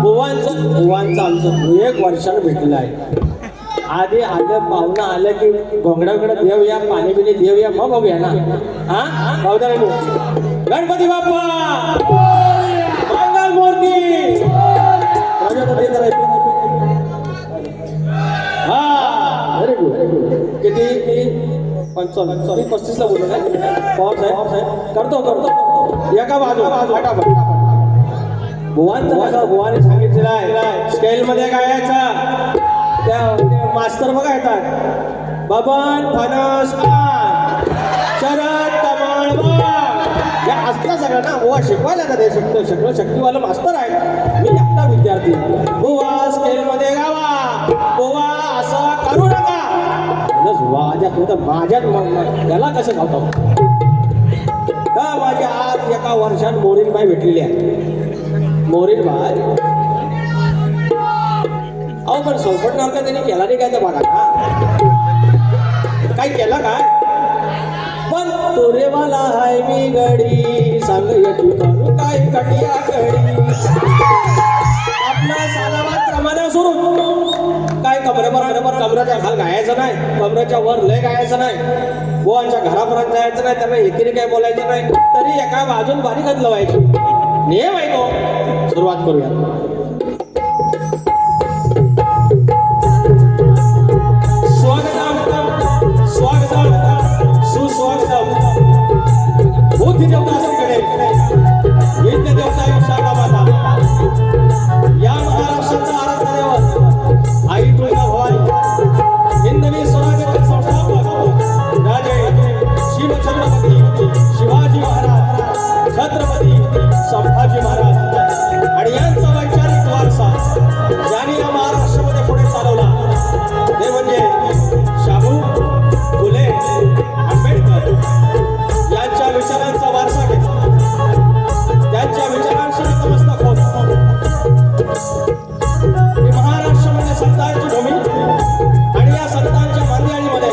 बुवांचा आमचं 1 वर्षानं भेटलेलं आहे. आधी आलं पाहुणं आलं की गोंगडाकडे देव या पाणी बिणी देव या मग बघूया ना. हा पाहुणा गणपती बाप्पा मंगल मूर्ती हा व्हेरी गुड. किती 35 ला बोललो काय पवार साहेब करतो एका बाजू बुवाने सांगितलेलं आहे स्केल मध्ये गायचा. त्या मास्तर बघा येतात बबन फणस शरद कमळ या असला सगळं ना बुवा शिकवायला का ते सगळं शक्तीवाला मास्तर आहे. मी एकटा विद्यार्थी. बुवा स्केल मध्ये गावा बुवा असं करू नका. माझ्यात याला कसं घालतो का. माझ्या आज एका वर्षात मोरीनबाई भेटलेली आहे. मोरीनबाई अहो पण सोपट नारका त्यांनी केला नाही काय तर बघा काय केलं काय. पण तोरेवाला हाय मी गडी सांग तू करू काय कटिया गडी. आपला सालावाद प्रमाणे सुरू काय कमराच्या खाल गायचं नाही कमराच्या वर लय गायचं नाही. बुवांच्या घरापर्यंत जायचं नाही त्यांना एकीने काय बोलायचं नाही. तरी एका बाजून बारीकच लवायची नियम आहे तो. सुरुवात करूया. सुस्वागतम बुद्धी देवता श्रीकडे विद्या देवता शाखा माता या महाराष्ट्राचा आराध्य देव आई तुळजा भवानी हिंदवी स्वराज्याचे संस्थापक राजे शिवछत्रपती शिवाजी महाराज छत्रपती संभाजी महाराज आणि यांचा वैचारिक वारसा ज्यांनी या महाराष्ट्रामध्ये पुढे चालवला ते म्हणजे शाहू फुले आंबेडकर यांच्या विचारांचा वारसा घेतला. त्यांच्या विचारांशी नतमस्तक होत महाराष्ट्रामध्ये संतांची भूमी आणि या संतांच्या मांदियाळीमध्ये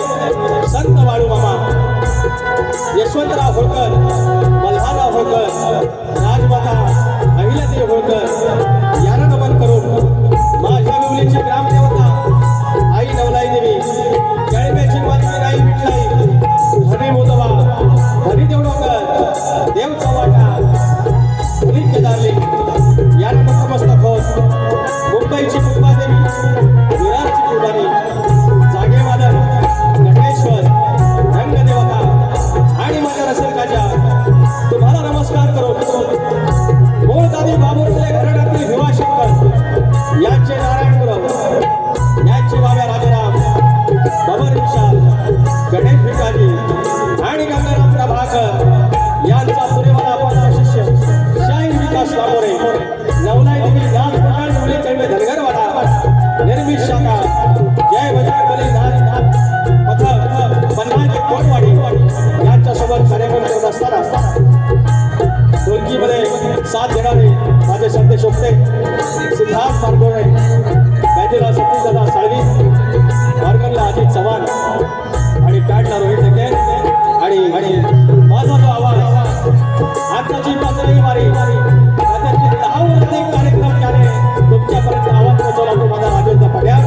संत वाळू मामा यशवंतराव होळकर मल्हारराव होळकर राजमाता अहिल्यादेवी होळकर यांना नमन करून माझ्या विवलीची ग्रामदेवता आई नवलाई देवी जळब्याची मातमी आई विठलाई धनी मोदवा धनी देवडोकर देव चव्हाटा पुलिस केदारली यांना नतमस्तक होत मुंबईची मुंबादेवी विरारची कुर्बानी जागेवादन गणेश्वर रंगदेवता आणि माझ्या रसिकाच्या तुम्हाला नमस्कार करून मूळ दादी बाबूरचे घराण्यातील भीमाशंकर यांचे नारायणपुरम यांचे बाबा राजाराम बाबा विशाल गणेश भिकाजी आणि गंगाराम प्रभाकर यांचा पुरेवाला आपला शिष्य शाहीर विकास लामोरे नवलाई देवी दास प्रकाश मुली चंद्र धनगरवाडा निर्मित शाखा जय बजरंगबली नाथ पथक पन्हाळी कोटवाडी यांच्यासोबत कार्यक्रम करत असताना ढोलकीमध्ये साथ देणारे माझे संत शोभते सिद्धार्थ मार्गोळे बैजूला सतीशदादा साळवी मार्गनला अजित चव्हाण आणि पॅडला रोहित ढगे आणि माझा जो आवाज आताची 15वी वारी त्याच्यात 10 कार्यक्रम केले तुमच्यापर्यंत आवाज पोहोचवला तो माझा राजेंद्र पड्याळ.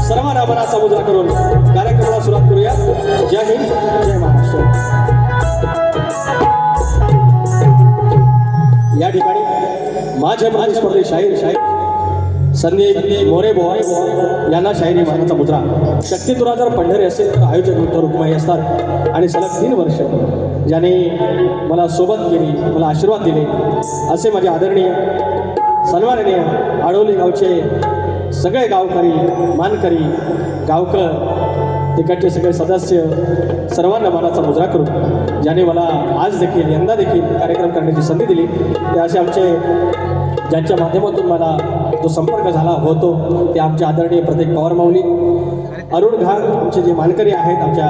सर्वांना मनाचा मुजरा करून कार्यक्रमाला सुरुवात करूया. जय हिंद जय महाराष्ट्र. या ठिकाणी माझे स्पर्धे शाहीर संदीप मोरे यांना शाहिरी मानाचा मुद्रा. शक्ती तुरा जर पंढरी असेल तर आयोजक डॉक्टर रुक्माई असतात आणि सलग 3 वर्ष ज्याने मला सोबत केली मला आशीर्वाद दिले असे माझे आदरणीय सन्माननीय आडवली गावचे सगळे गावकरी मानकरी गावकर तिकडचे सगळे सदस्य सर्वांना मानाचा मुजरा करून ज्याने मला आज देखील यंदा देखील कार्यक्रम करण्याची संधी दिली ते असे आमचे ज्यांच्या माध्यमातून मला जो संपर्क झाला होतो ते आमचे आदरणीय प्रतीक पवार माऊली अरुण घाग आमचे जे मानकरी आहेत आमच्या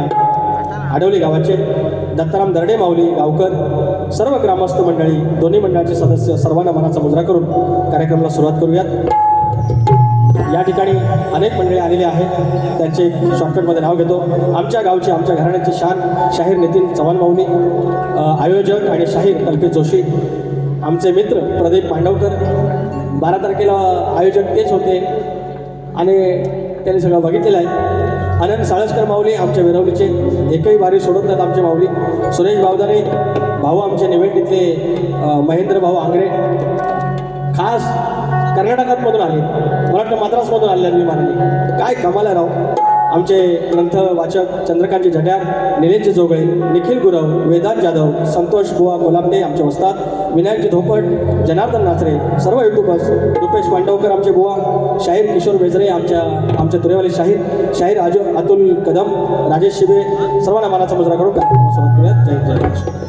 आडवली गावाचे दत्ताराम दर्डे माऊली गावकर सर्व ग्रामस्थ मंडळी दोन्ही मंडळाचे सदस्य सर्वांना मानाचा मुजरा करून कार्यक्रमाला सुरुवात करूयात. या ठिकाणी अनेक मंडळी आलेली आहेत त्यांचे शॉर्टकटमध्ये नाव घेतो. आमच्या गावचे आमच्या घराण्याचे शान शाहीर नितीन चव्हाण माऊली आयोजक आणि शाहीर कल्पित जोशी आमचे मित्र प्रदीप पांडवकर 12 तारखेला आयोजन तेच होते आणि त्यांनी सगळं बघितलेलं आहे. आनंद साळसकर माऊली आमच्या वेरवलीचे एकही वारी सोडत नाहीत आमचे माऊली. सुरेश भावदारे भाऊ आमचे निवेदितले महेंद्र भाऊ आंग्रे खास कर्नाटकातमधून आले, मला वाटतं मद्रासमधून आले विमानाने. काय कमाल आहे राव. आमचे ग्रंथ वाचक चंद्रकांतजी जड्यार, निलेशजी जोगळे, निखिल गुरव, वेदांत जाधव, संतोष बुवा कोलामटे आमचे वस्ताद, विनायकजी धोपट, जनार्दन नाचरे, सर्व युट्यूबर्स, रुपेश पांडवकर आमचे बुवा, शाहीर किशोर बेजरे आमच्या तुरेवाले शाहीर अतुल कदम, राजेश शिबे, सर्वांना मानाचा मुजरा करून कार्यक्रम सुरुवात करूयात. जय जय महाराष्ट्र.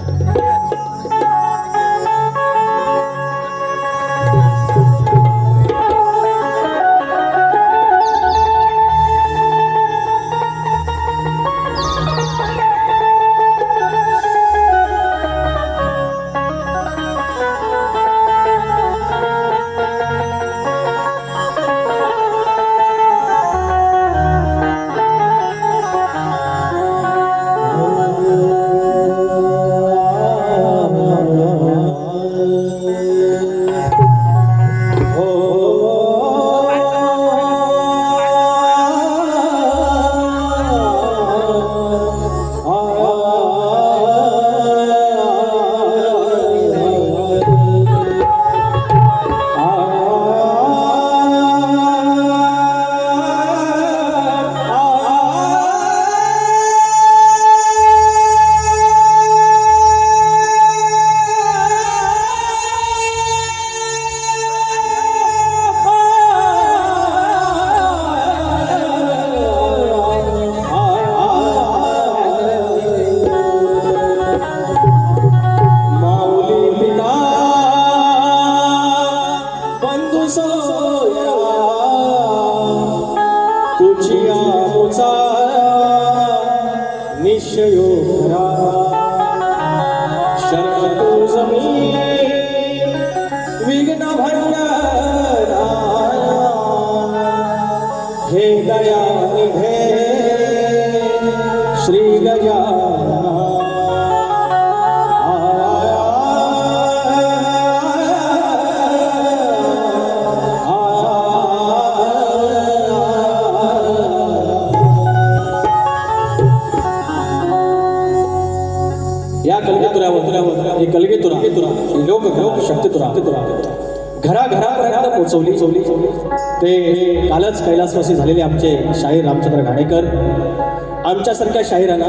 घराघरापर्यंत पोहोचवली. ते कालच कैलासवासी झालेले आमचे शाहीर रामचंद्र घाणेकर आमच्यासारख्या शाहिरांना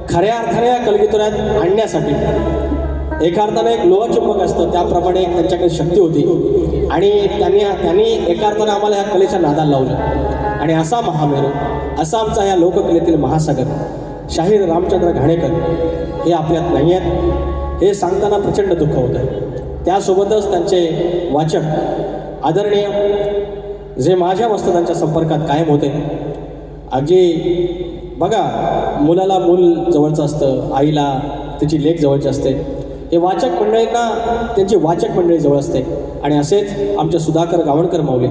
खऱ्या अर्थाने या कलगीतुऱ्यात आणण्यासाठी एका अर्थाने एक लोहचुंबक असतं त्याप्रमाणे त्यांच्याकडे शक्ती होती आणि त्यांनी एका अर्थाने आम्हाला ह्या कलेच्या नादाला लावलं. आणि असा महामेरू, असा आमचा या लोककलेतील महासागर शाहीर रामचंद्र घाणेकर हे आपल्यात नाही आहेत हे सांगताना प्रचंड दुःख होत आहे. त्यासोबतच त्यांचे वाचक आदरणीय जे माझ्या मस्तकांच्या संपर्कात कायम होते. अगदी बघा, मुलाला मूल जवळचं असतं, आईला त्याची लेक जवळची असते. हे वाचक मंडळींना त्यांची वाचक मंडळी जवळ असते. आणि असेच आमच्या सुधाकर गावणकर माऊली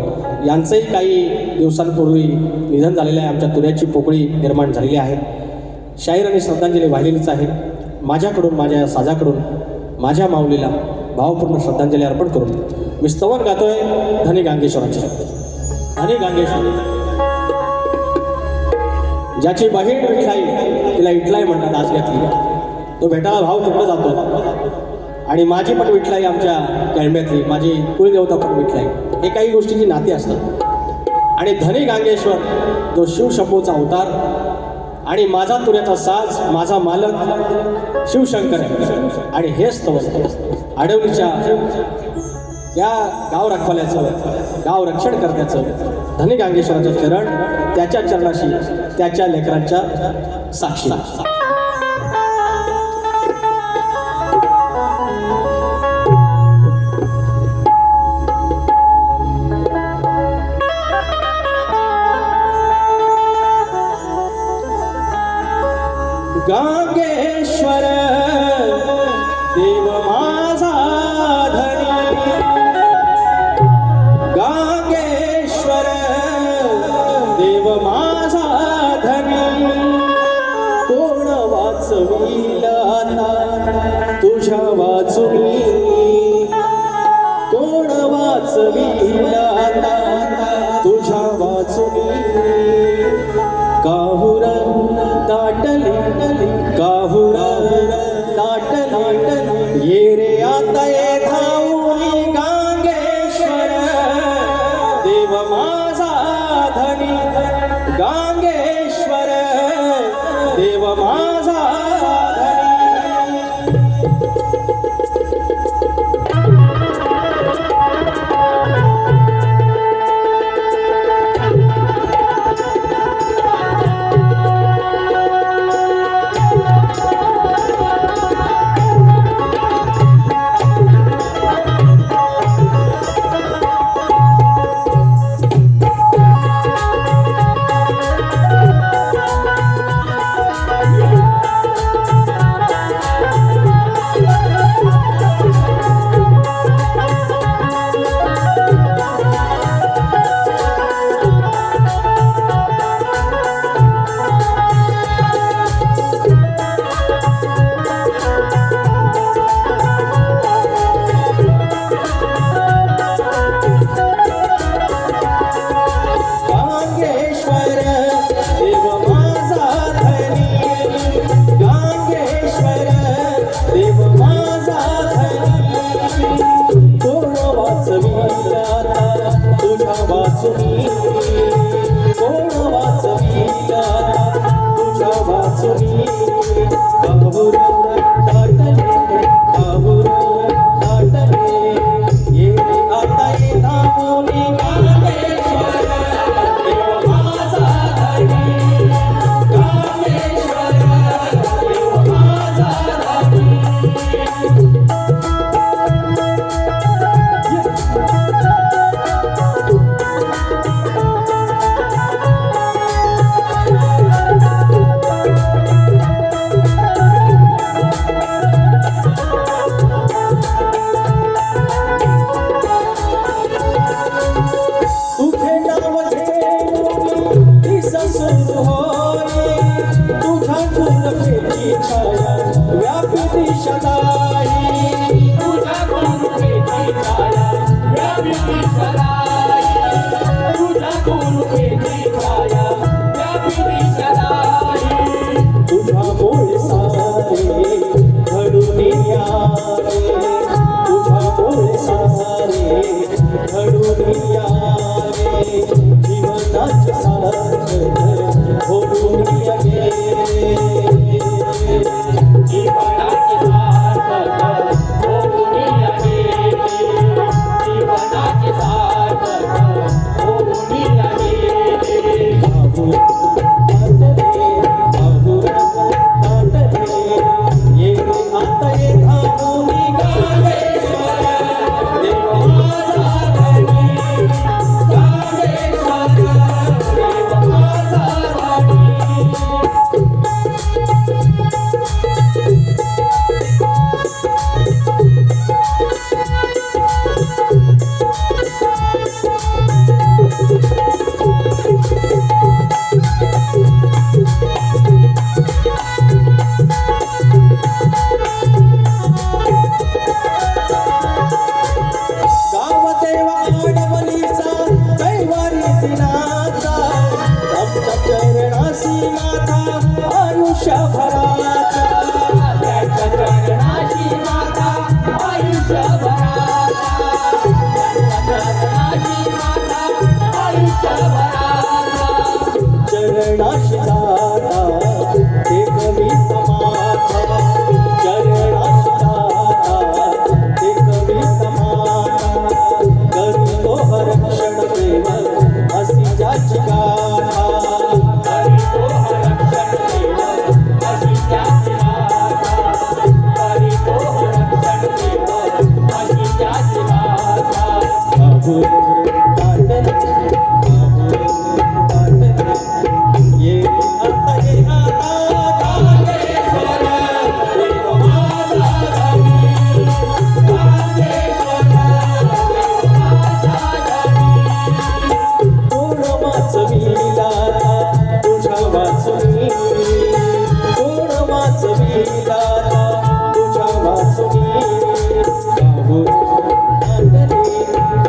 यांचंही काही दिवसांपूर्वी निधन झालेलं आहे. आमच्या तुऱ्याची पोकळी निर्माण झालेली आहे. शाहीर आणि श्रद्धांजली वाहिलेलीच आहे. माझ्याकडून, माझ्या साजाकडून माझ्या माऊलीला भावपूर्ण श्रद्धांजली अर्पण करून मी स्तवन गातोय धनी गांगेश्वराचे. धनी गांगेश्वर ज्याची बहीण विठलाई, तिला इटलाई म्हणतात आज घेतली, तो भेटायला भाव तिकडे जातो. आणि माझी पण विठलाई आमच्या केळंब्यातली, माझी कुलदेवता पण विठलाई. हे काही गोष्टीची नाती असतात. आणि धनी गांगेश्वर जो शिवशंभूचा अवतार आणि माझा तुऱ्याचा साज, माझा मालक शिवशंकर आहे. आणि हेच स्तवन आडवलीच्या या गाव रखवाल्याचं, गाव रक्षण करण्याचं धनी गांगेश्वराचं चरण, त्याच्या चरणाशी त्याच्या लेकरांच्या साक्षी. गांगेश्वर देव माझा धनी, गांगेश्वर देव माझा धनी, कोण वाचविला तुझ्या वाचुनी काहुर दाटली काहुर दाटली ये रे आता ये धावूनी गांगेश्वर देव माझा धनी गांगेश्वर देव माझा धनी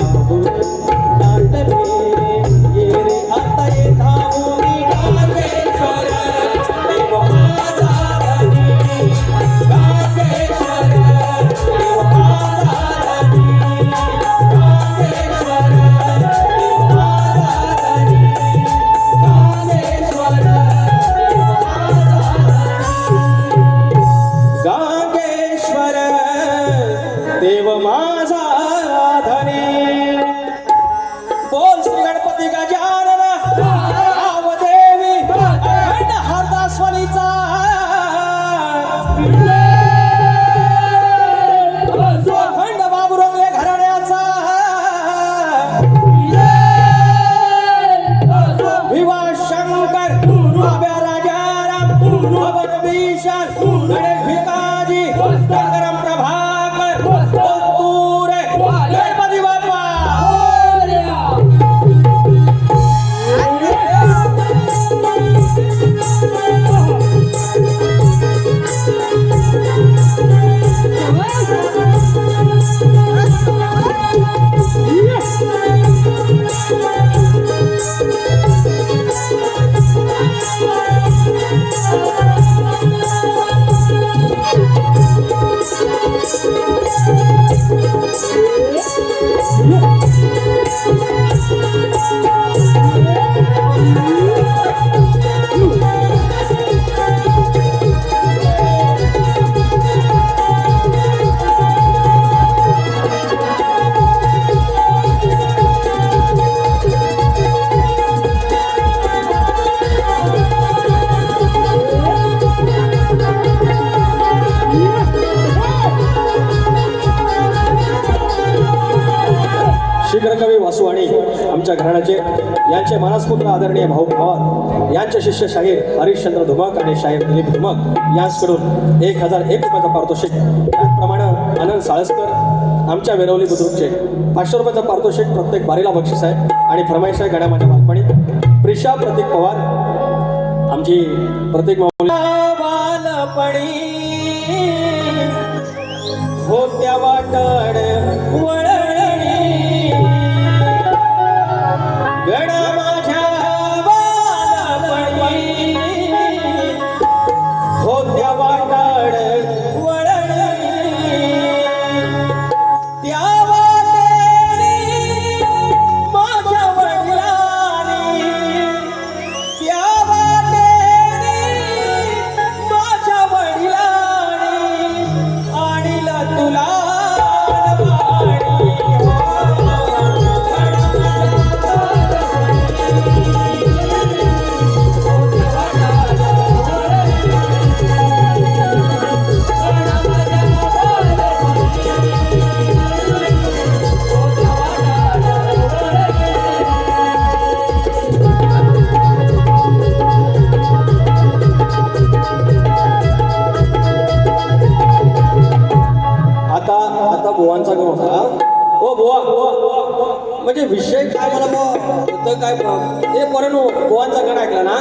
काहुर शीघ्रकवी वासू आणि आमच्या घराण्याचे यांचे मानसपुत्र आदरणीय भाऊ पवार यांचे शिष्य शाहीर हरिश्चंद्र धुमक आणि शाहीर दिलीप धुमक यांच्याकडून 1001 रुपयाचा पारितोषिक, त्याचप्रमाणे आनंद साळसकर आमच्या वेरवली बुद्रुकचे 500 रुपयाचा पारितोषिक प्रत्येक बारीला बक्षीस आहे आणि फरमाईश आहे गाण्या माझ्या बालपणी. प्रिशा प्रतीक पवार आमची प्रत्येक बालपणी होत्या वाटड गणा माझ्या बालपणी होत्या वाटाड वळणी त्या वाटेने माझ्या वडिलांनी त्या वाटेने माझ्या वडिलांनी आणीला तुला बुवांचा गण होता. ओ बुवा म्हणजे विषय काय मला होतं काय ते पर्यंत बुवांचा गण ऐकला ना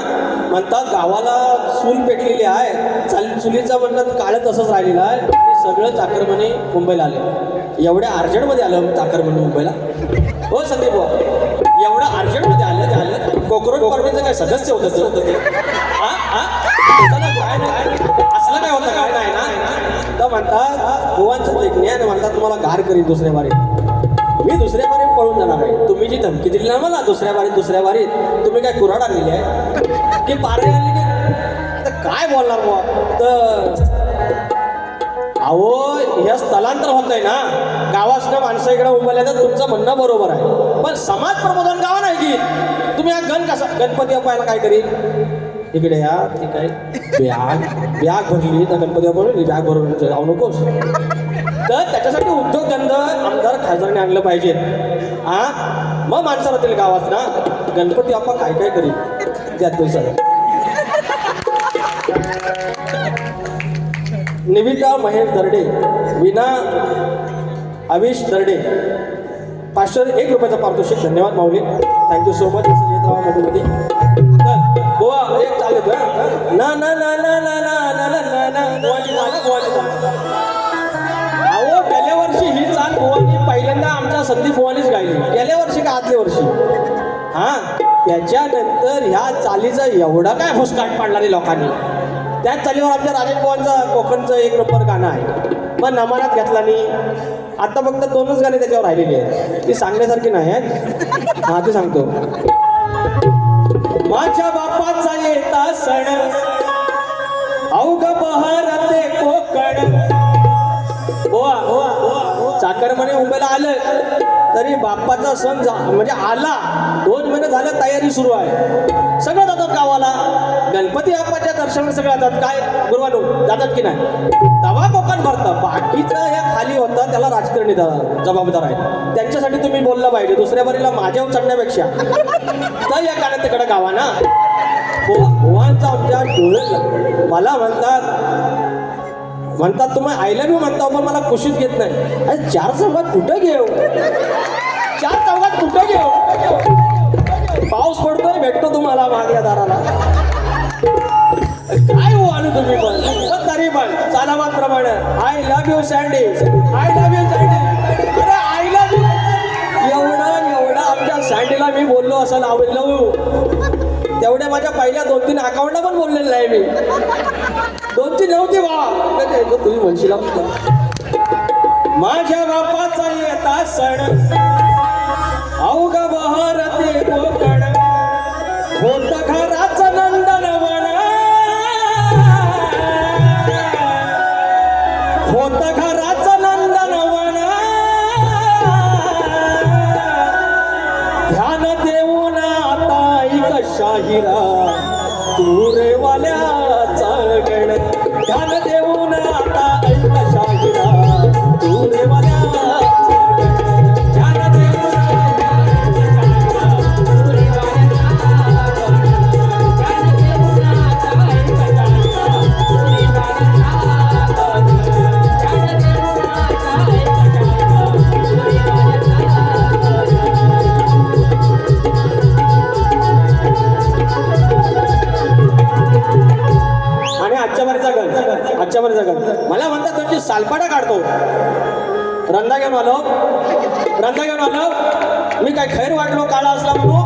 म्हणतात गावाला चूल पेटलेली आहे, चुलीचं म्हणतात काळं तसंच राहिलेलं आहे आणि सगळं चाकरमाने मुंबईला आले. एवढ्या अर्जंटमध्ये आलं चाकरमाने मुंबईला. हो संदीप बुवा एवढं अर्जंटमध्ये आलं कोकरोच पर्वेचं काय सदस्य होतं ते असलं काय होतं काय नाही ना. तर म्हणतात बुवांचं ज्ञान म्हणतात तुम्हाला घार करीन दुसऱ्या बारीत, मी दुसऱ्या बारीत पळून जाणार आहे. तुम्ही जी धमकी दिली ना मला दुसऱ्या बारीत तुम्ही काय कुऱ्हाड आणलेली आहे की पारे आणली की तर काय बोलणार बुवा. तर अहो हे स्थलांतर होत आहे ना गावासनं माणसं इकडे मुंबईला येतात, तुमचं म्हणणं बरोबर आहे. पण समाज प्रबोधन गाव नाही की तुम्ही हा गण कसा गणपती बाप्पाला काय करीन इकडे या ठीक आहे बॅग भरली तर गणपती बाप्पा बॅग भरून जाऊ नकोस. तर त्याच्यासाठी उद्योगधंदा आमदार खासदारांनी आणलं पाहिजे. मग माणसं राहतील गावात ना गणपती बाप्पा काय काय करीन त्यात पैसा. निविता महेश दर्डे, विना अविश दर्डे 501 रुपयाचा पारितोषिक. धन्यवाद माऊली, थँक्यू सो मच. मध्ये गोवा एक चालत ना ना ना ना ना ना ना ना ना अहो गेल्या वर्षी ही चाल गोवानी पहिल्यांदा आमच्या संदीप गोवानीच गायली. गेल्या वर्षी का आदल्या वर्षी त्याच्यानंतर ह्या चालीचा एवढा काय फुसकाट पाडणारी लोकांनी. त्याच चालीवर आमच्या राजेश पवारांचं कोकणचं 1 नंबर गाणं आहे. मग नमानात घेतला नाही. आता फक्त 2च गाणे त्याच्यावर राहिलेली आहेत, ती सांगण्यासारखी नाही आहेत. ते सांगतो. माझ्या बापाचा येता सण अवघ बहरते कोकण. चाकरमाने मुंबईला आलं तरी बाप्पाचा सण म्हणजे आला 2 महिने झालं तयारी सुरू आहे. सगळं जातात गावाला गणपती बाप्पाच्या दर्शनाला सगळं जातात. काय गुरुवानो जातात की नाही तवा कोकण भरतं. बाकीचं हे खाली होतं त्याला राजकारणी जबाबदार आहे. त्यांच्यासाठी तुम्ही बोललं पाहिजे. दुसऱ्या बारीला माझ्यावर चढण्यापेक्षा तर या गाण्यात तिकडे गावा ना भुवांचा आमच्या डोळे मला म्हणतात तुम्ही आय लव्ह यू म्हणता पण मला कुशीत घेत नाही. अरे 4 चौघात कुठं घेऊ 4 चौघात कुठं घेऊ. पाऊस पडतोय भेटतो तुम्हाला मागल्या दाराला. काय हो आलो तुम्ही पण तरी पण चालामात प्रमाणे I love you sandy I love you sandy. अरे आय लव्ह यू एवढं आमच्या सँडीला मी बोललो असं लावलं तेवढ्या माझ्या पहिल्या 2-3 अकाउंटला पण बोललेलं नाही मी. 2-3 नव्हती बा तुम्ही म्हणशील माझ्या बापाचा येता सण ध्यान देऊन आता ऐक शाहिरा तुरेवाल्याचा गण ध्यान देऊन आता ऐक शाहिरा तुरेवाल्याचा ध्यान देऊन मला म्हणतात तुमची सालपाटा काढतो रंदा घेऊन आलो मी काय खैर वाटलो काळा असला म्हणून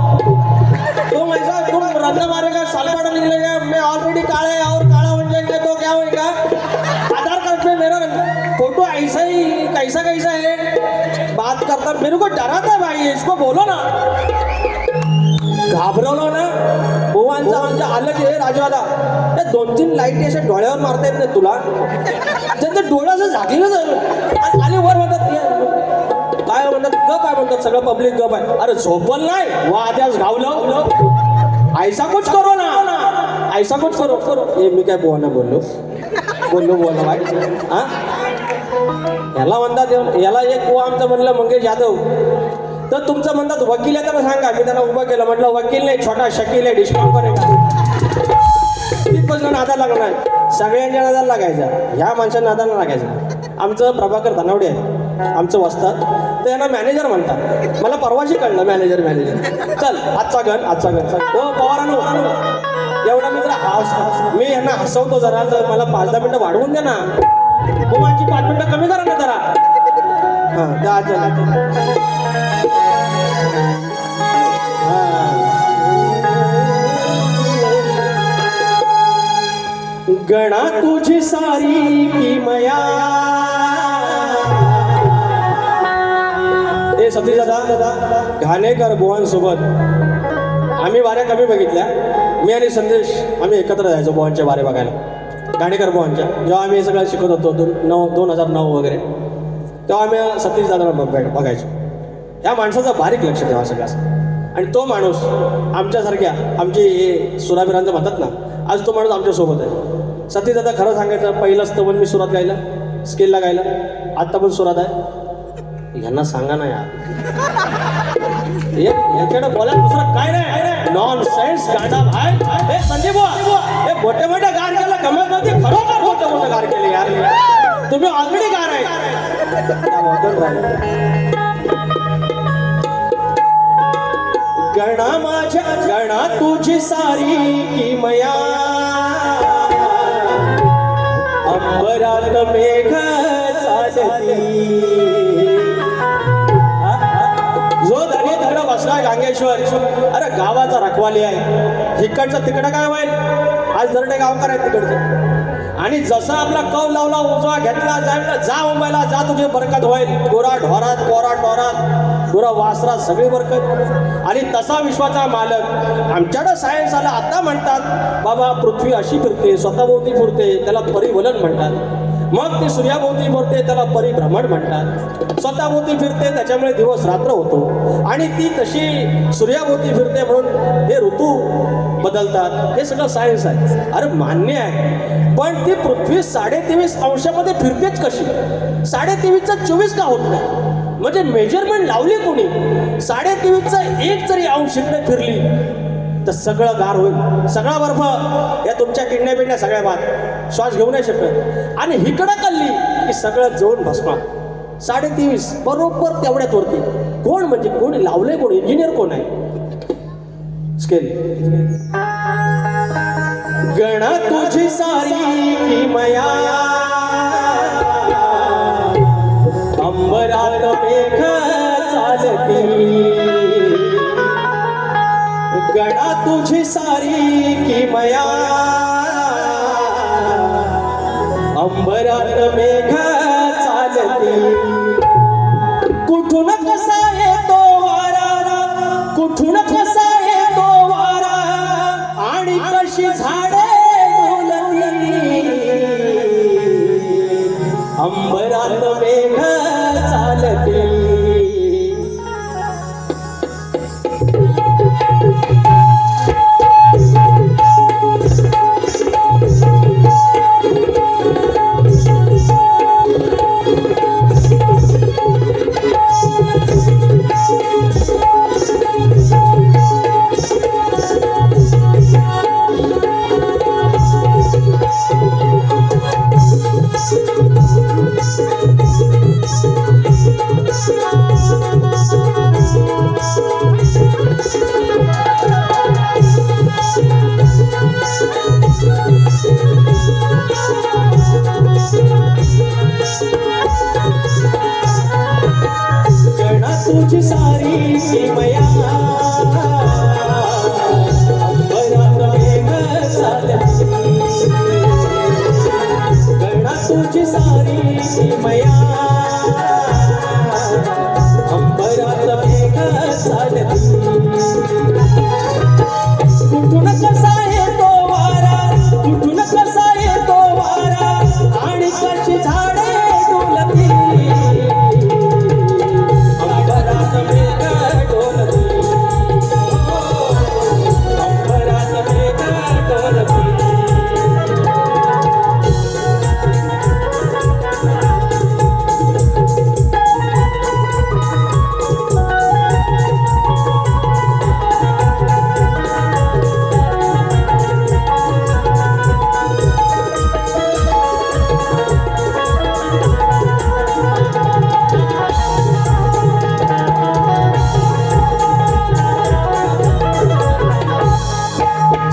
तो म्हणजे तुम रंदा मारेगा सालपाटा निकलेगा मैं ऑलरेडी काला है और काला बन जाएंगे तो क्या होगा आधार कार्ड में मेरा फोटो ऐसा ही कैसा है बात करता मेरे को डराता है भाई इसको बोलो ना घाबरवलो ना भुवांचा आमच्या आलं की हे राजवाला हे 2-3 लाईटी अशा डोळ्यावर मारता येत नाही तुला त्यांचं डोळं असं झाकलेलं झालं आले वर म्हणतात काय म्हणतात गप आहे म्हणतात सगळं पब्लिक गप आहे अरे झोपल नाही वाद्यास गावलं ऐसा कुछ करो ना ऐसा कुछ करो हे मी काय बोलणं बोललो भाई हा याला म्हणतात याला एक बुवा आमचं म्हणलं मंगेश यादव तर तुमचं म्हणतात वकील आहे तर सांगा मी त्यांना उभं केलं म्हटलं वकील नाही छोटा शकील आहे डिस्काउंट आहे का तिथपासून नादाला लागणार सगळ्यांच्या नादाला लागायचा ह्या माणसांना नादाला लागायचं आमचं प्रभाकर धनावडे आहे आमचं वस्तात तर यांना मॅनेजर म्हणतात मला परवाशी कळलं मॅनेजर चल आजचा गण हो पवारांनो एवढा मी जरा मी यांना हसवतो जरा तर मला 5-10 मिनटं वाढवून द्या ना हो माझी 5 मिनटं कमी करा ना जरा हां त्या गणा तुझी सारी किमया ए सतीश दादा घाणेकर बुवांसोबत आम्ही वाऱ्या कमी बघितल्या मी आणि संदेश आम्ही एकत्र जायचो बुवांच्या वारे बघायला घाणेकर बुवांच्या जेव्हा आम्ही हे सगळं शिकत होतो 2009 वगैरे तेव्हा आम्ही सतीश दादाला बघायचो ह्या माणसाचा बारीक लक्ष तेव्हा सगळं आणि तो माणूस आमच्यासारख्या आमचे हे सुराबिरांचं म्हणतात ना आज तो माणूस आमच्यासोबत आहे सतीश दादा खरं सांगायचं पहिलं स्तवन मी सुरात गायलं स्केलला गायलं आत्ता पण सुरात आहे यांना सांगा ना यार याच्याकडे बोला दुसरं काय नाही नॉन सेन्स गाणा भाई हे संजय बुवा हे मोठे मोठे गार केलं गमत नव्हते खरोखर मोठे गार केले यार तुम्ही ऑलरेडी गार आहे गणा माझ्या गणा तुझी सारी किमया अंबरात मेघ चालती जो धनी तिकडं बसलाय गांगेश्वर अरे गावाचा रखवाली आहे इकडचं तिकडं काय होईल आज दरडे गावकर आहेत तिकडचे आणि जसं आपला कव लावला उजवा घेतला जा मुंबईला जा तुझी बरकत होईल गोरा ढोरात कोरा टोरात गोरा वासरात सगळी बरकत आणि तसा विश्वाचा मालक आमच्याकडं सायन्स आला आता म्हणतात बाबा पृथ्वी अशी फिरते स्वतःभोवती फिरते त्याला परिवलन म्हणतात मग ती सूर्याभोवती फिरते त्याला परिभ्रमण म्हणतात स्वतःभोवती फिरते त्याच्यामुळे दिवस रात्र होतो आणि ती तशी सूर्याभोवती फिरते म्हणून हे ऋतू बदलतात हे सगळं सायन्स आहे अरे मान्य आहे पण ती पृथ्वी 23.5 अंशामध्ये फिरतेच कशी 23.5चा 24 का होत नाही म्हणजे मेजरमेंट लावली कोणी 23.5चा 1 जरी अंश इकडे फिरली तर सगळं गार होईल सगळा बर्फ या तुमच्या किडण्या बिडण्या सगळ्या बाद श्वास घेऊ नाही शकत आणि हिकडं कल्ली की सगळं जळून भस्मा 23.5 बरोबर तेवढ्यात वरती कोण म्हणजे कोणी लावलंय कोण इंजिनियर कोण आहे स्केल गणा तुझी सारी किमया अंबरात मेघ चालती गणा तुझी सारी किमया अंबरात मेघ चालती कुठून कसा येतो वारा कुठून कसा येतो वारा आणि कशी झाडे फुलती अंबरात मेघ चालती किमया अंबरात मेघ चालती गणा तुझी सारी किमया अंबरात मेघ चालती कुठून कसा येतो वारा कुठून कसा येतो वारा आणि कशी झाडे डोलती अंबरात मेघ डोलती अंबरात मेघ डोलती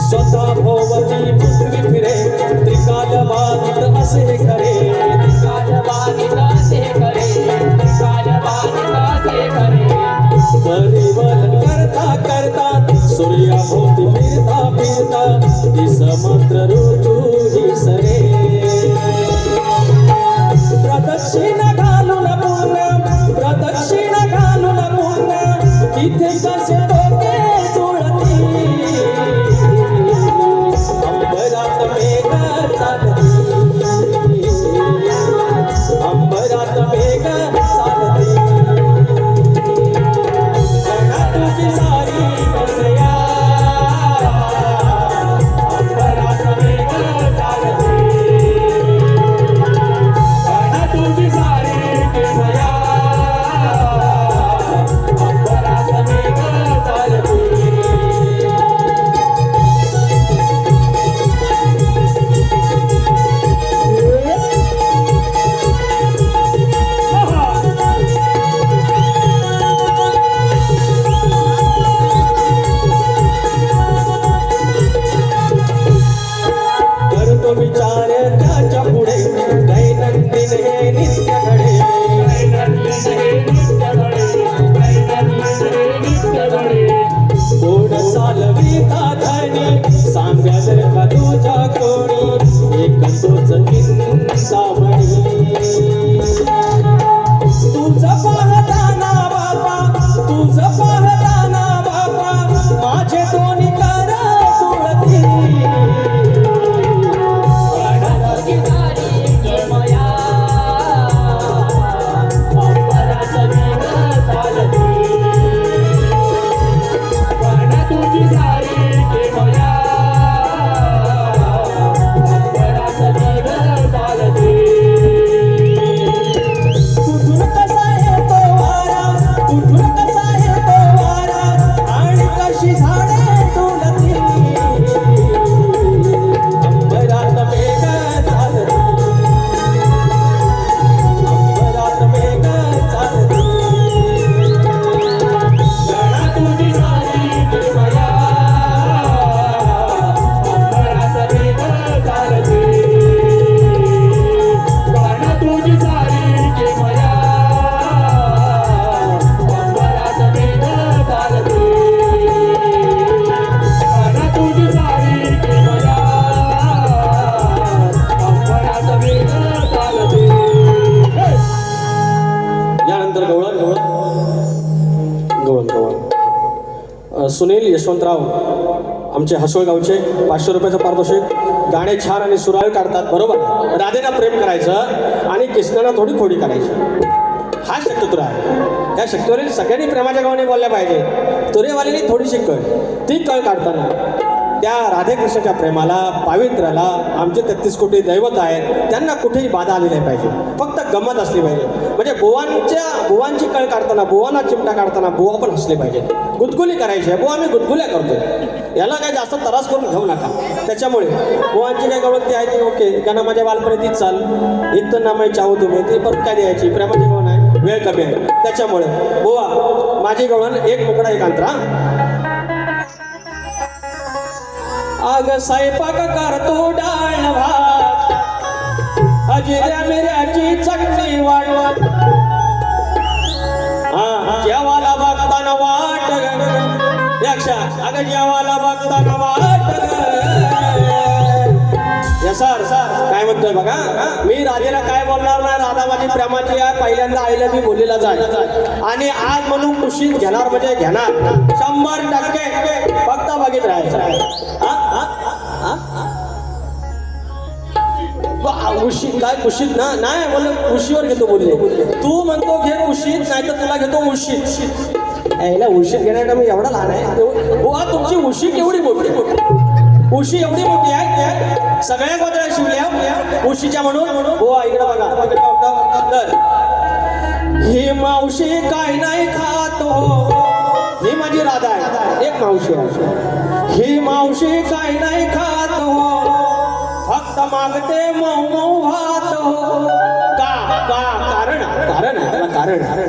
स्वतः भोवती पृथ्वी फिरे त्रिकालबाधित असे खरे त्रिकालबाधित असे खरे त्रिकालबाधित असे खरे परिवलन करता करता सूर्याभोवती फिरता फिरता दिस मात्र ऋतू ही सरे प्रदक्षिणा घालून पूर्ण प्रदक्षिणा घालून पूर्ण तिथे कसे डोके जुळती अंबरात मेघ चालती अंबरात मेघ चालती गणा तुझी सारी कमया अंबरात मेघ चालती गणा तुझी सारी कमया अंबरात मेघ चालती करतो विचार त्याच्या पुढे दैनंदिन हे नित्य घडे दैनंदिन हे नित्य घडे दैनंदिन हे नित्य घडे कोण चालविता धनी सांगल का तुझ्या कोणी एक तोच किंसामणी तुझं पाहताना बापा तुझं पाहताना बापा माझे दोन्ही कर जुळती कुठून कसा येतो वारा कुठून कसा येतो वारा आणि कशी झाडे डोलती अंबरात मेघ चालती अंबरात मेघ चालती गणा तुझी सारी किमया अंबरात मेघ चालती गणा तुझी सारी किमया अंबरात मेघ चालती गणा तुझी सारी किमया अंबरात मेघ चालती यानंतर गवळण गवळण गवळण सुनील यशवंतराव आमचे हसोळगावचे 500 रुपयाचं पारितोषिक गाणे छान आणि सुराळ काढतात बरोबर राधेला प्रेम करायचं आणि कृष्णाला थोडी खोडी करायची हा शक्यतुर आहे त्या शक्यतुरीने सगळ्यांनी प्रेमाच्या गावाने बोलल्या पाहिजे तुरेवालीने थोडीशी कळ ती कळ काढताना त्या राधेकृष्णाच्या प्रेमाला पावित्र्याला आमचे 33 कोटी दैवत आहेत त्यांना कुठेही बाधा आली नाही पाहिजे फक्त गंमत असली पाहिजे म्हणजे बुवांची कळ काढताना बुवांना चिमटा काढताना बुवा पण हसले पाहिजेत गुदगुली करायची आहे बुवा आम्ही गुदगुल्या करतोय याला काही जास्त त्रास करून घेऊ नका त्याच्यामुळे बुवांची काही गवळती आहे ती ओके त्यांना माझ्या बालपणी तीच चाल इथं ना माही चाहू तुम्ही ती परत काय द्यायची प्रेमाची गवण आहे वेळ कमी आहे त्याच्यामुळे बुवा माझी गवळण एक मुकडा एक अंतरा आग स्वयंपाक करतो डाळ भात अजिऱ्या मिऱ्याची चटणी वाढवा जेवाला बघताना पेक्षा अगं जेवाला बघताना वाट सर काय म्हणतोय बघा मी राधेला काय बोलणार नाही राधा माझी प्रेमाची आहे पहिल्यांदा आईला मी बोललेला जाय आणि आज म्हणून कुशीत घेणार म्हणजे घेणार 100% फक्त बघित राहायचं उशीत काय कुशीत ना नाही बोल कुशीवर घेतो बोलले तू म्हणतो घे कुशीत नाही तर तुला घेतो उशीत यायला उशीत घेण्याचा मी एवढा लहान आहे बुवा तुमची उशी केवढी मोठी उशी एवढी मोठी आहे सगळ्या गोदड्या शिवल्या उशीच्या म्हणून बुवा इकडे बघा तर ही मावशी काय नाही खातो ही माझी राधा आहे एक मावशी आहे ही मावशी काय नाही खातो फक्त मागते मऊ मऊ भात का का कारण कारण कारण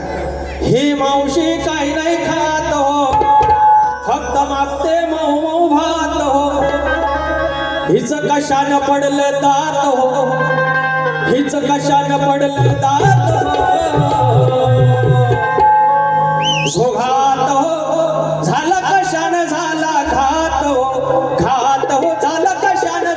ही मावशी काही नाही खात फक्त मागते मऊ मऊ भात हिच कशानं पडलं दात हिच कशानं पडलं दात झोघात झालं कशानं झाला घात घात झालं कशानं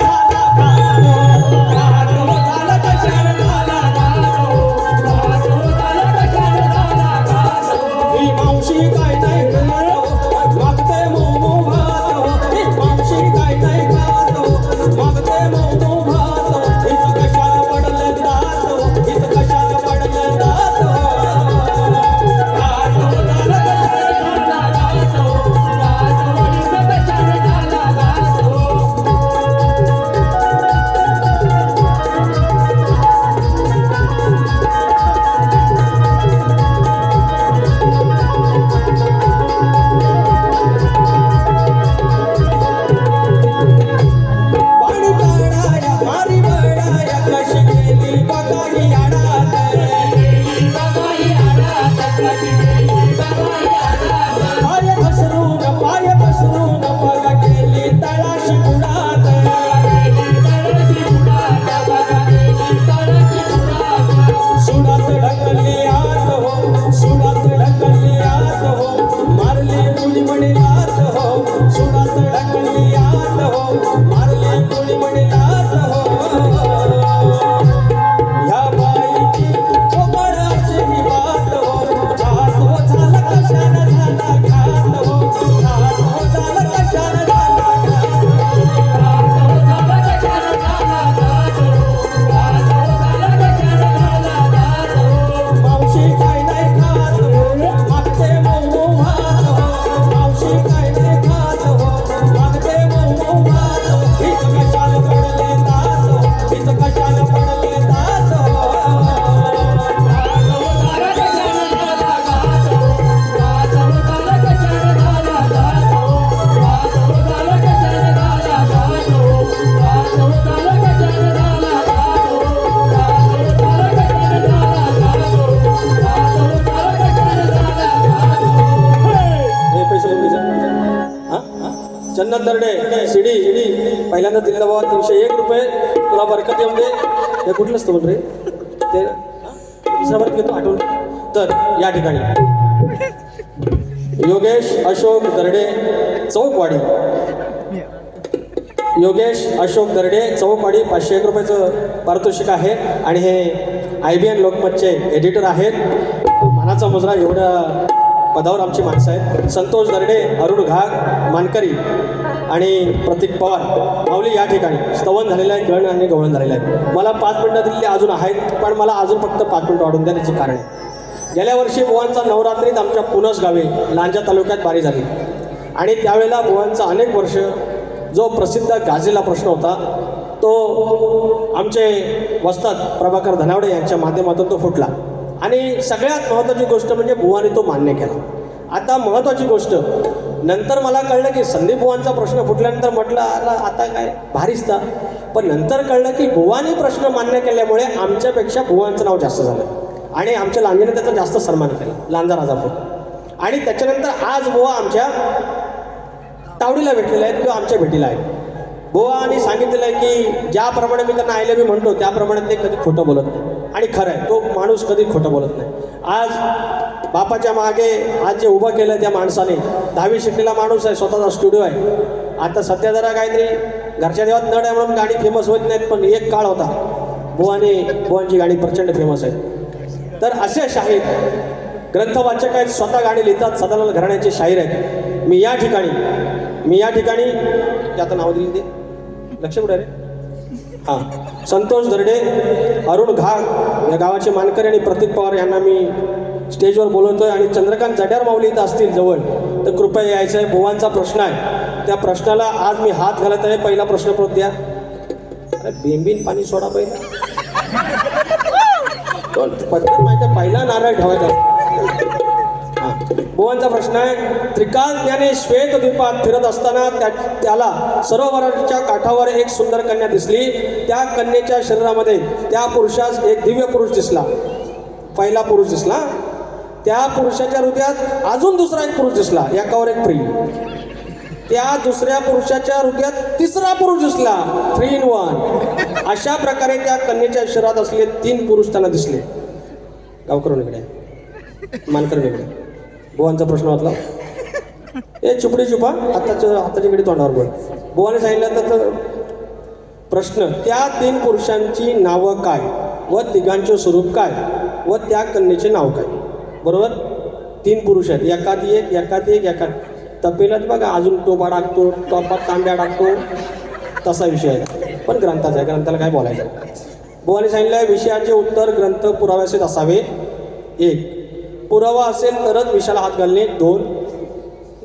चंदन दर्डे सीडी पहिल्यांदा दिलेला बाबा 301 रुपये तुला बरकत येऊन दे हे कुठलं असतं बोल रे ते दुसऱ्यावर घेतो आठवण तर या ठिकाणी योगेश अशोक दर्डे चौकवाडी योगेश अशोक दर्डे चौकवाडी 501 रुपयाचं पारितोषिक आहे आणि हे IBN लोकमतचे एडिटर आहेत मानाचा मुजरा एवढ्या पदावर आमची माणसं आहेत संतोष दर्डे अरुण घाग मानकरी आणि प्रतीक पवार माऊली या ठिकाणी स्तवन झालेलं आहे गण आणि गवळण झालेलं आहे मला 5 मिनिटं दिलेली अजून आहेत पण मला अजून फक्त 5 मिनिटं वाढून द्या त्याचे कारण आहे गेल्या वर्षी बुवांचा नवरात्रीत आमच्या पुनस गावी लांजा तालुक्यात बारी झाली आणि त्यावेळेला बुवांचा अनेक वर्ष जो प्रसिद्ध गाजेला प्रश्न होता तो आमचे वस्ताद प्रभाकर धनावडे यांच्या माध्यमातून तो फुटला आणि सगळ्यात महत्त्वाची गोष्ट म्हणजे बुवाने तो मान्य केला आता महत्त्वाची गोष्ट नंतर मला कळलं की संदीप बुवांचा प्रश्न फुटल्यानंतर म्हटलं आता काय भारीच था पण नंतर कळलं की बुवाने प्रश्न मान्य केल्यामुळे आमच्यापेक्षा बुवांचं नाव जास्त झालं आणि आमच्या लांजेने त्याचा जास्त सन्मान केला लांजा राजापूर आणि त्याच्यानंतर आज बुवा आमच्या तावडीला भेटलेले आहेत किंवा आमच्या भेटीला आहेत बुवानी सांगितलेलं आहे की ज्याप्रमाणे मी त्यांना आय लव्ह यू म्हणतो त्याप्रमाणे ते कधी खोटं बोलत नाही आणि खरं आहे तो माणूस कधी खोटं बोलत नाही. आज बापाच्या मागे आज जे उभं केलं त्या माणसाने 10वी शिकलेला माणूस आहे, स्वतःचा स्टुडिओ आहे. आता सध्या जरा काहीतरी घरच्या देवात नड आहे म्हणून गाणी फेमस होत नाहीत, पण एक काळ होता बुवांची गाणी प्रचंड फेमस आहे. तर असे शाहीर ग्रंथवाचक आहेत, स्वतः गाणी लिहितात, सदालाल घराण्याचे शाहीर आहेत. मी या ठिकाणी आता नाव दिली ते लक्ष कुठे रे हां संतोष दर्डे, अरुण घाग या गावाचे मानकरी आणि प्रतीक पवार यांना मी स्टेजवर बोलवतोय. आणि चंद्रकांत जड्यार माऊली इथं असतील जवळ तर कृपया यायचं आहे. बुवांचा प्रश्न आहे, त्या प्रश्नाला आज मी हात घालत आहे. पहिला प्रश्न परत द्या. अरे बेंबीन पाणी सोडा पहिला पद्धत माहिती, पहिला नारळ ठेवायचा. बुवांचा प्रश्न आहे, त्रिकाल ज्ञाने श्वेत द्वीपात फिरत असताना त्याला सरोवराच्या काठावर एक सुंदर कन्या दिसली. त्या कन्येच्या शरीरामध्ये त्या पुरुषास एक दिव्य पुरुष दिसला. पहिला पुरुष दिसला, त्या पुरुषाच्या हृदयात अजून दुसरा एक पुरुष दिसला, एकावर एक प्रिय. त्या दुसऱ्या पुरुषाच्या हृदयात तिसरा पुरुष दिसला, 3 in 1. अशा प्रकारे त्या कन्येच्या शरीरात असलेले 3 पुरुष त्यांना दिसले. गावकरूंकडे मानकरीकडे बुवांचा प्रश्न वाचला. हे चुपडी चुपा हाताच्या कडे तोंडावर बोल. बुवाने सांगितलं तर प्रश्न, त्या 3 पुरुषांची नावं काय व तिघांचे स्वरूप काय व त्या कन्येचे नाव काय. बरोबर, 3 पुरुष आहेत, एकात एक तपेलात बघा अजून टोपा टाकतो, टोपात तांब्या टाकतो, तसा विषय आहे. पण ग्रंथाचा आहे, ग्रंथाला काय बोलायचं. बुवाने सांगितलं विषयाचे उत्तर ग्रंथ पुराव्याचे असावे. 1 पुरावा असेल तरच विषयाला हात घालणे. 2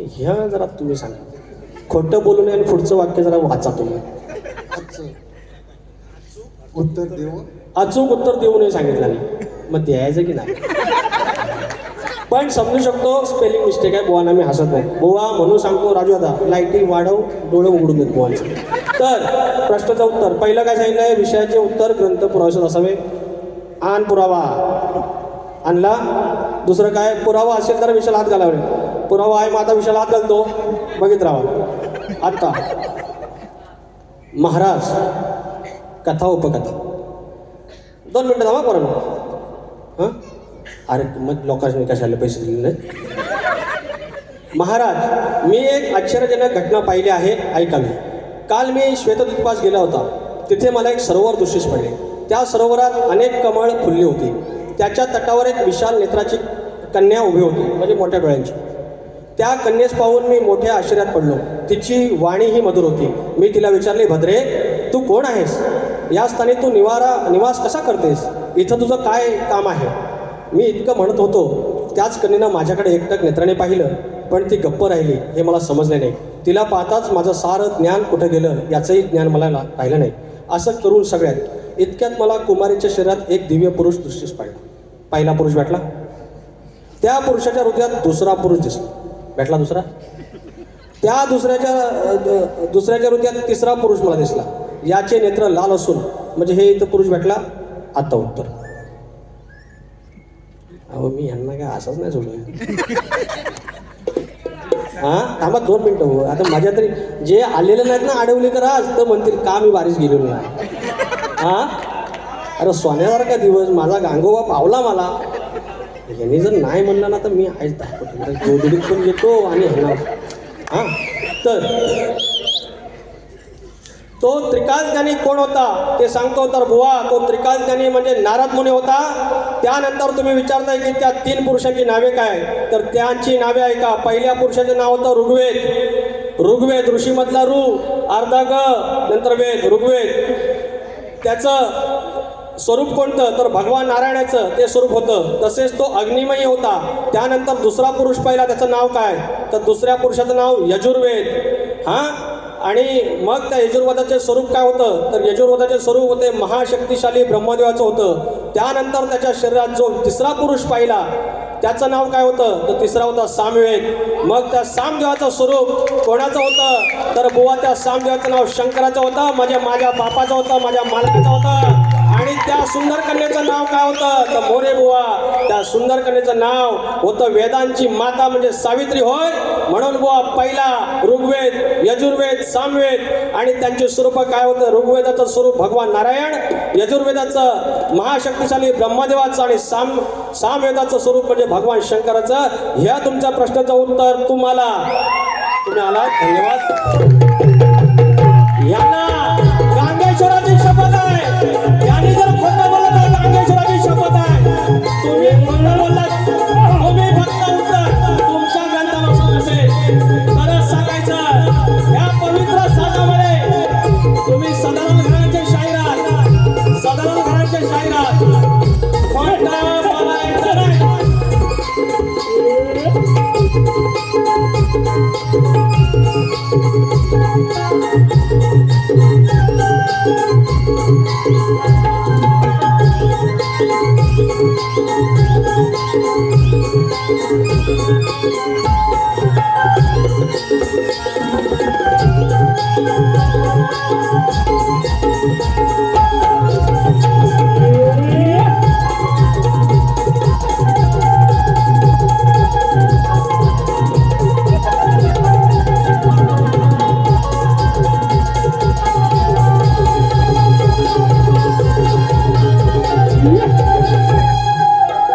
ह्या जरा तुम्ही सांगा, खोटं बोलू नये आणि पुढचं वाक्य जरा वाचा तुम्ही. अचूक उत्तर देऊ नये सांगितलं नाही, मग द्यायचं की नाही. पण समजू शकतो स्पेलिंग मिस्टेक आहे. बुवांना मी हसत नाही. बुवा म्हणून सांगतो राजू आता लाईटिंग वाढव, डोळे उघडून देत बुवांचं. तर प्रश्नाचं उत्तर पहिलं काय सांगितलं आहे, विषयाचे उत्तर ग्रंथ पुराव्याचे असावे. आण पुरावा आणला. दुसरं काय, पुरावा असेल तर विषयाला हात घालावे. पुरावा आहे मग आता विषयाला हात घालतो, बघित राहा. आता महाराज कथा उपकथा 2 मिनटं थांबा पोरांनो. अरे मग लोकांनी कशाला पैसे दिले नाही. महाराज मी एक आश्चर्यजनक घटना पाहिली आहे, ऐकावी. काल मी श्वेतद्वीपास गेला होता. तिथे मला एक सरोवर दृश्यच पडले. त्या सरोवरात अनेक कमळ फुलली होती. त्याच्या तटावर एक विशाल नेत्राची कन्या उभी होती, म्हणजे मोठ्या डोळ्यांची. त्या कन्येस पाहून मी मोठ्या आश्चर्यात पडलो. तिची वाणी ही मधुर होती. मी तिला विचारले, भद्रे तू कोण आहेस, या स्थानी तू निवास कसा करतेस, इथं तुझं काय काम आहे. मी इतकं म्हणत होतो त्याच कन्येनं माझ्याकडे एकटक नेत्राने पाहिलं, पण ती गप्प राहिली हे मला समजले नाही. तिला पाहताच माझं सारं ज्ञान कुठं गेलं याचंही ज्ञान मला राहिलं नाही. असं करून सगळ्यात इतक्यात मला कुमारीच्या शरीरात एक दिव्य पुरुष दृष्टीस पाहिला. पहिला पुरुष भेटला, त्या पुरुषाच्या हृदयात दुसरा पुरुष दिसला, भेटला दुसरा. त्या दुसऱ्याच्या हृदयात तिसरा पुरुष मला दिसला. याचे नेत्र लाल असून, म्हणजे हे इथं पुरुष भेटला. आता उत्तर. अहो मी यांना काय असंच नाही सोडलं. थांबा 2 मिनटं हो. आता माझ्या तरी जे आलेले नाहीत ना आडवलीकर आज तर म्हणतील का मी बारीश गेलेलो नाही. अरे सोन्यासारखा दिवस माझा गांगोबा पावला मला. यांनी जर नाही म्हणलं ना तर मी आहेच दाखवतो, जोडीत पण येतो आणि ह्यांना. तर तो त्रिकालज्ञानी कोण होता ते सांगतो. तर बुवा तो त्रिकालज्ञानी म्हणजे नारद मुनी होता. त्यानंतर तुम्ही विचारताय की त्या 3 पुरुषांची नावे काय, तर त्यांची नावे ऐका. पहिल्या पुरुषाचे नाव होतं ऋग्वेद ऋषीमधला ऋ अर्धा ग नंतर वेद ऋग्वेद. त्याचं स्वरूप कोणतं, तर भगवान नारायणाचं ते स्वरूप होतं. तसेच तो अग्निमयी होता. त्यानंतर दुसरा पुरुष पाहिला, त्याचं नाव काय, तर दुसऱ्या पुरुषाचं नाव यजुर्वेद. आणि मग त्या यजुर्वेदाचे स्वरूप काय होतं, तर यजुर्वेदाचे स्वरूप होते महाशक्तिशाली ब्रह्मदेवाचं होतं. त्यानंतर त्याच्या शरीरात जो तिसरा पुरुष पाहिला त्याचं नाव काय होतं, तर तिसरा होता सामवेद. मग त्या सामदेवाचं स्वरूप कोणाचं होतं, तर बुवा त्या सामदेवाचं नाव शंकराचं होतं, म्हणजे माझ्या बापाचं होतं, माझ्या मालकाचं होतं. आणि त्या सुंदर कन्येचं नाव काय होतं, तर मोरे बुवा. त्या सुंदर कन्येचं नाव होतं वेदांची माता म्हणजे सावित्री होय. म्हणून बुवा पहिला ऋग्वेद यजुर्वेद सामवेद आणि त्यांचे स्वरूप काय होतं ऋग्वेदाचं स्वरूप भगवान नारायण, यजुर्वेदाचं महाशक्तिशाली ब्रह्मदेवाचं आणि सामवेदाचं स्वरूप म्हणजे भगवान शंकराचं. ह्या तुमच्या प्रश्नाचं उत्तर तुम्ही आलात. धन्यवाद. यांना गांगेश्वराची शपथ आहे. यांनी जर खोटं बोललं तर गांगेश्वराची शपथ आहे. तुम्ही खोटं बोललात, तुम्ही फक्त उत्तर तुमच्या ग्रंथानुसार असेल तरच सांगायचं. या पवित्र साजामध्ये तुम्ही सदानंद घराण्याचे शाहीर आहात. सदानंद घराण्याचे शाहीर आहात. खोटं बोलायचं नाही.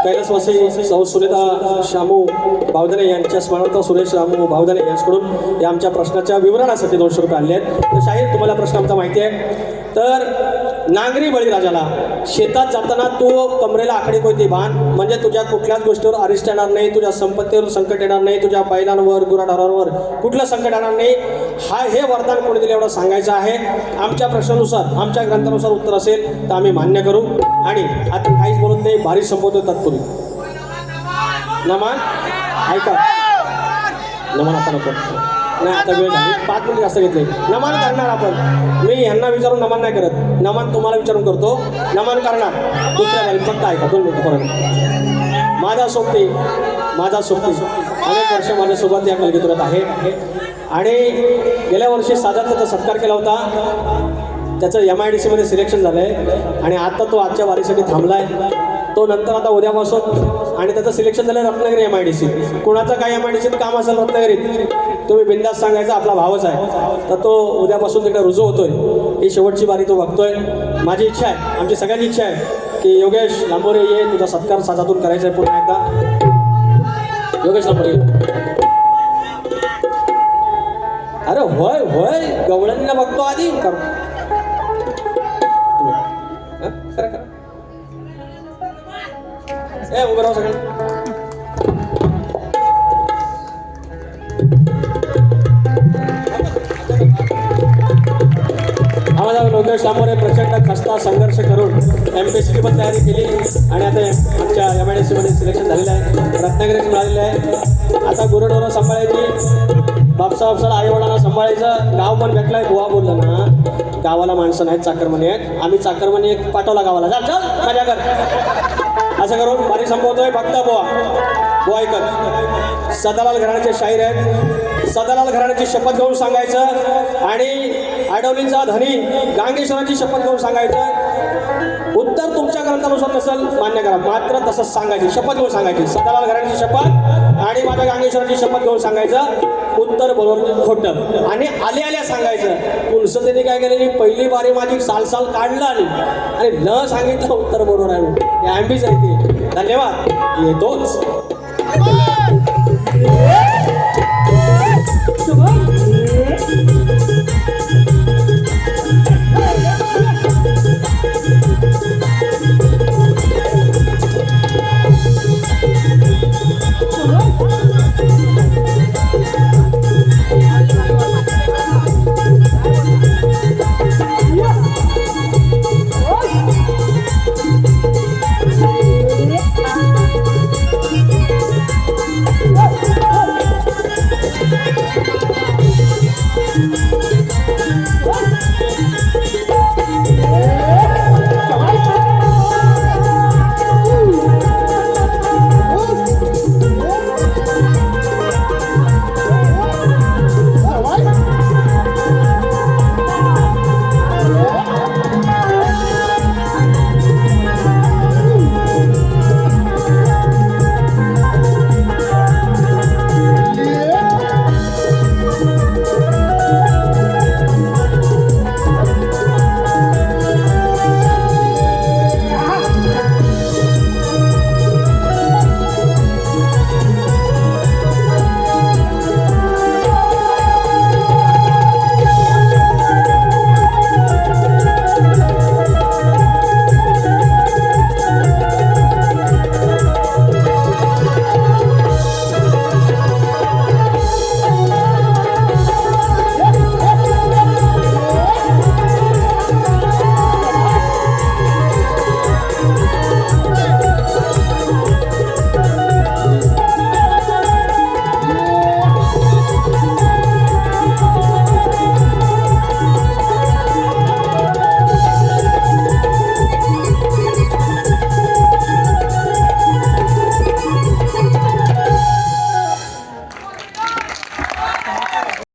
कैलासवासी सौ सुनीता शामू भावदाने यांच्या स्मरणार्थ सुरेश रामू भावदाने यांच्याकडून या आमच्या प्रश्नाच्या विवरणासाठी 200 रुपये आणले आहेत. तर शाहीर तुम्हाला प्रश्न आमचा माहिती आहे. तर नांगरी बळीराजाला शेतात जाताना तू कमरेला आखडी कोयती बांध म्हणजे तुझ्या कुठल्याच गोष्टीवर अरिष्ट येणार नाही, तुझ्या संपत्तीवर संकट येणार नाही, तुझ्या बैलांवर गुराढोरांवर कुठलं संकट येणार नाही. हे वरदान कोणी दिलं एवढं सांगायचं आहे. आमच्या प्रश्नानुसार आमच्या ग्रंथानुसार उत्तर असेल तर आम्ही मान्य करू. आणि आता काहीच बोलत नाही, भारी संपवतो तत्पूर्वी नमान ऐका. नमान आता नको नाही, आता वेळ झाली. 5 मिनिट जास्त घेतले. नमान करणार आपण. मी यांना विचारून नमान नाही करत, नमान तुम्हाला विचारून करतो. नमान करणार दुसऱ्या बारी फक्त ऐका 2 मिनिटं परत. माझा सोबती अनेक वर्ष माझ्यासोबत या कलगीतुरात आहे आणि गेल्या वर्षी साधारण त्याचा सत्कार केला होता. त्याचं MIDC मध्ये सिलेक्शन झालं आहे आणि आता तो आजच्या वारीसाठी थांबला आहे. तो नंतर आता उद्यापासून आणि त्याचं सिलेक्शन झालं रत्नागिरी MIDC. कुणाचं काय MIDC काम असेल रत्नागिरीत तुम्ही बिंदास सांगायचा, आपला भावच आहे. तर तो उद्यापासून तिकडे रुजू होतोय. ही शेवटची बारी तो बघतोय. माझी इच्छा आहे, आमची सगळ्यांची इच्छा आहे की योगेश लांबोरे ये, तुझा सत्कार साजातून करायचा आहे पुन्हा एकदा. योगेश लांबोरे अरे होय होय गवळणीला बघतो आधी कर. उभं राहा सगळं. आम्हाला लोकेश लांबोरे प्रचंड खस्ता संघर्ष करून MPSC पण तयारी केली आणि आता आमच्या MIDC मध्ये सिलेक्शन झालेलं आहे. रत्नागिरीत मिळालेलं आहे. आता गुरुढोरं सांभाळायची, बापसाहेब आईवडिलांना सांभाळायचं. गाव पण भेटलाय. बुवा बोललं ना गावाला माणसं नाहीत चाकरमणी आहेत, आम्ही चाकरमणी एक पाठवला गावाला. जा चल मजा कर. असं करून बारी संपवतोय. फक्त बुवा ऐकत. सदालाल घराण्याचे शाहीर आहेत. सदालाल घराण्याची शपथ घेऊन सांगायचं आणि आडवलीचा धनी गांगेश्वराची शपथ घेऊन सांगायचं. उत्तर तुमच्या ग्रंथानुसार नसेल मान्य करा, मात्र तसंच सांगायची. शपथ घेऊन सांगायची. सदालाल घराण्याची शपथ आणि माझ्या गांगेश्वराची शपथ घेऊन सांगायचं. उत्तर बरोबर खोटं आणि आल्या सांगायचं. पुलसतेने काय केलेली पहिली बारी माझी साल काढलं आणि न सांगितलं उत्तर बरोबर आहे. आम्हीच आहे ते. धन्यवाद. येतोच.